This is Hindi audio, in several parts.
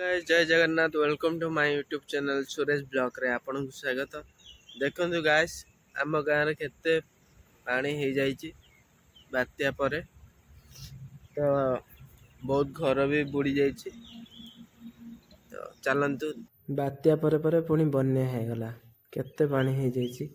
गाइस जय Jagannath welcome to my YouTube channel Suresh blog रे आपन को स्वागत। देखंतु गाइस आम गाँव रे केते पानी हो जाइए बात्या परे तो बहुत घर भी बुड़ी जाइए। तो चलंतु बात्या परे परे पुणी बन्या है गला केते पानी हो जाइए।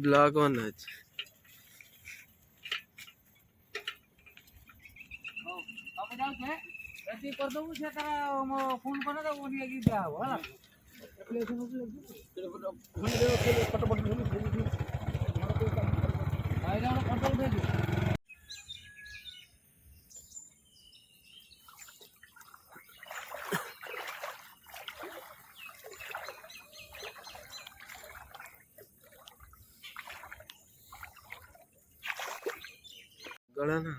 ब्लॉग ऑन अछि कर दो से तारा फोन कर दो वो नहीं दिया हो होला फोटो उठा दे गला ना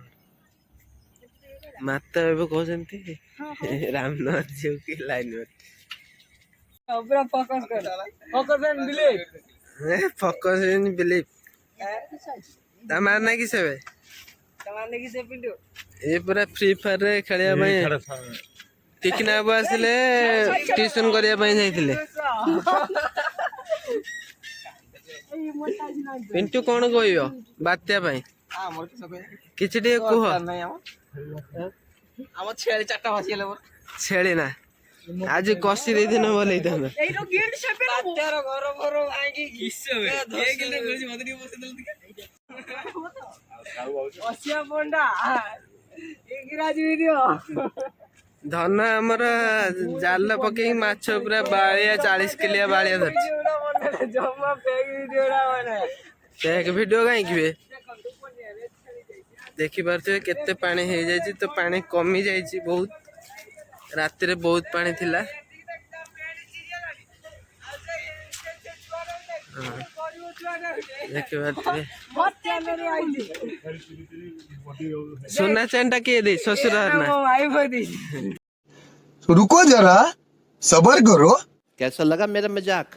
माता एबे कहते रामनगर झील की लाइन में पूरा focus and believe focus in believe मारना कि सेबे तमाने की से पिंडो ये पूरा फ्री फायर रे खेलिया भाई टिकना बो आसिले ट्यूशन करिया भाई जाइतिले पिंटू कोन कहइयो बात्या भाई किछि टे कुह हम छेली चाटा भासिले छेली ना आज कसी दे दिन बोले तमे ए रो गेट सेपे बात्यार घर घर आइकी घिसबे ए गेले गोजी मदनी बसे दल ओसिया पोंडा ए गिराज वीडियो धन हमर जाल पके माछ पूरा बालिया 40 किलिया बालिया धर जम्मा फेक वीडियोडा बने एक वीडियो काई किबे देखि पारते केते पानी हे जाई तो पानी कमी जाई बहुत रात रे बहुत पानी थिला। देखि पारते सोना चैनटा के दे ससुर ना रुको जरा सबर करो। कैसा लगा मेरा मजाक?